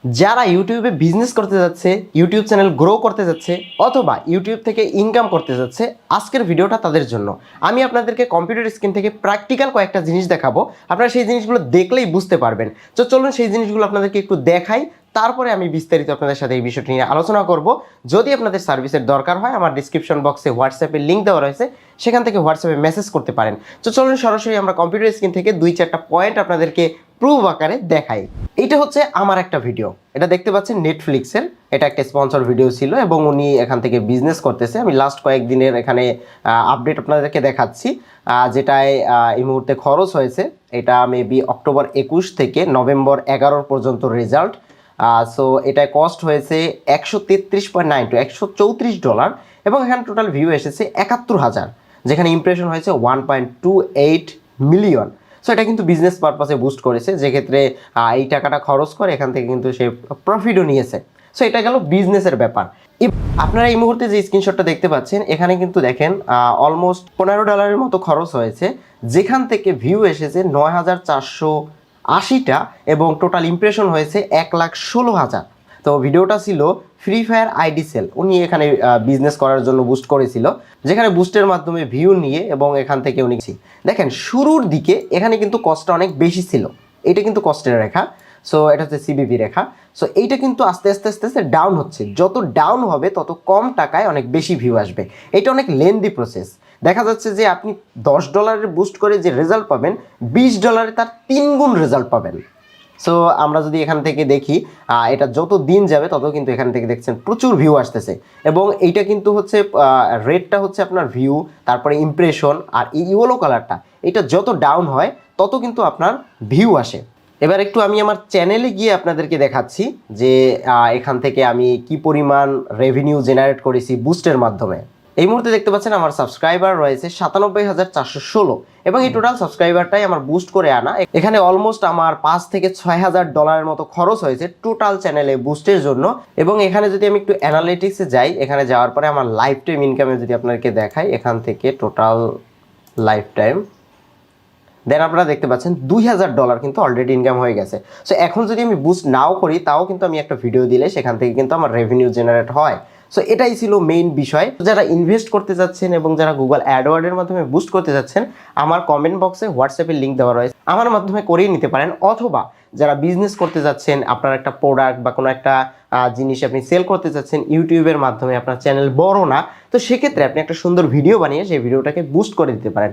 যারা ইউটিউবে বিজনেস করতে যাচ্ছে, ইউটিউব চ্যানেল গ্রো করতে যাচ্ছে অথবা ইউটিউব থেকে ইনকাম করতে যাচ্ছে, আজকের ভিডিওটা তাদের জন্য। আমি আপনাদেরকে কম্পিউটার স্ক্রিন থেকে প্র্যাকটিক্যাল কয়েকটা জিনিস দেখাবো, আপনারা সেই জিনিসগুলো দেখলেই বুঝতে পারবেন। তো চলুন সেই জিনিসগুলো আপনাদেরকে একটু দেখাই, তারপরে আমি বিস্তারিত আপনাদের সাথে এই বিষয়টি নিয়ে আলোচনা করব। যদি আপনাদের সার্ভিসের দরকার হয়, আমার ডিসক্রিপশন বক্সে হোয়াটসঅ্যাপের লিঙ্ক দেওয়া রয়েছে, সেখান থেকে হোয়াটসঅ্যাপে মেসেজ করতে পারেন। তো চলুন সরাসরি আমরা কম্পিউটার স্ক্রিন থেকে 2-4টা পয়েন্ট আপনাদেরকে প্রুভ আকারে দেখাই। এইটা হচ্ছে আমার একটা ভিডিও, এটা দেখতে পাচ্ছেন নেটফ্লিক্সের, এটা একটা স্পন্সর ভিডিও ছিল এবং উনি এখান থেকে বিজনেস করতেছে। আমি লাস্ট কয়েকদিনের এখানে আপডেট আপনাদেরকে দেখাচ্ছি, যেটায় এই মুহূর্তে খরচ হয়েছে। এটা মেবি অক্টোবর 21 থেকে নভেম্বর 11 পর্যন্ত রেজাল্ট। সো এটায় কস্ট হয়েছে $133.92 এবং এখানে টোটাল ভিউ এসেছে 71,000, যেখানে ইমপ্রেশন হয়েছে 1.28 মিলিয়ন। সো এটা কিন্তু বিজনেস পারপাসে বুস্ট করেছে, যেক্ষেত্রে এই টাকাটা খরচ করে এখান থেকে কিন্তু সে প্রফিটও নিয়েছে। সো এটা গেল বিজনেসের ব্যাপার। আপনারা এই মুহূর্তে যে স্ক্রিনশটটা দেখতে পাচ্ছেন, এখানে কিন্তু দেখেন অলমোস্ট $15 মতো খরচ হয়েছে, যেখান থেকে ভিউ এসেছে 9,480টা এবং টোটাল ইমপ্রেশন হয়েছে 1,16,000। তো ভিডিওটা ছিল ফ্রি ফায়ার আইডি সেল, উনি এখানে বিজনেস করার জন্য বুস্ট করেছিল, যেখানে বুস্টের মাধ্যমে ভিউ নিয়ে এবং এখান থেকে উনি দেখেন শুরুর দিকে এখানে কিন্তু কস্টটা অনেক বেশি ছিল, এটা কিন্তু কস্টের রেখা। সো এটা হচ্ছে সিবিপি রেখা। সো এইটা কিন্তু আস্তে আস্তে আস্তে আস্তে ডাউন হচ্ছে, যত ডাউন হবে তত কম টাকায় অনেক বেশি ভিউ আসবে। এটা অনেক লেন্দি প্রসেস। দেখা যাচ্ছে যে আপনি $10 বুস্ট করে যে রেজাল্ট পাবেন, $20 তার 3 গুণ রেজাল্ট পাবেন। সো আমরা যদি এখান থেকে দেখি, এটা যত দিন যাবে তত কিন্তু এখান থেকে দেখছেন প্রচুর ভিউ আসতেছে এবং এইটা কিন্তু হচ্ছে রেটটা হচ্ছে আপনার ভিউ, তারপরে ইমপ্রেশন, আর এই ইয়েলো কালারটা, এটা যত ডাউন হয় তত কিন্তু আপনার ভিউ আসে। এবার একটু আমি আমার চ্যানেলে গিয়ে আপনাদেরকে দেখাচ্ছি যে এখান থেকে আমি কি পরিমাণ রেভিনিউ জেনারেট করেছি বুস্টের মাধ্যমে। এই মুহূর্তে দেখতে পাচ্ছেন আমার সাবস্ক্রাইবার রয়েছে 97,416 এবং এই টোটাল সাবস্ক্রাইবারটাই আমার বুস্ট করে আনা। এখানে অলমোস্ট আমার $5,000 থেকে $6,000 মতো খরচ হয়েছে টোটাল চ্যানেলে বুস্টের জন্য। এবং এখানে যদি আমি একটু অ্যানালিটিক্সে যাই, এখানে যাওয়ার পরে আমার লাইফ টাইম ইনকামে যদি আপনাদেরকে দেখাই, এখান থেকে টোটাল লাইফ টাইম দেন আপনারা দেখতে পাচ্ছেন $2,000 কিন্তু অলরেডি ইনকাম হয়ে গেছে। সো এখন যদি আমি বুস্ট নাও করি, তাও কিন্তু আমি একটা ভিডিও দিলে সেখান থেকে কিন্তু আমার রেভিনিউ জেনারেট হয়। সো এটাই ছিল মেইন বিষয়। যারা ইনভেস্ট করতে যাচ্ছেন এবং যারা গুগল অ্যাডওয়ার্ডের মাধ্যমে বুস্ট করতে যাচ্ছেন, আমার কমেন্ট বক্সে হোয়াটসঅ্যাপের লিঙ্ক দেওয়া রয়েছে, আমার মাধ্যমে করিয়ে নিতে পারেন। অথবা যারা বিজনেস করতে যাচ্ছেন, আপনার একটা প্রোডাক্ট বা কোনো একটা জিনিস আপনি সেল করতে চাচ্ছেন ইউটিউবের মাধ্যমে, আপনার চ্যানেল বড় না, তো সেক্ষেত্রে আপনি একটা সুন্দর ভিডিও বানিয়ে সেই ভিডিওটাকে বুস্ট করে দিতে পারেন।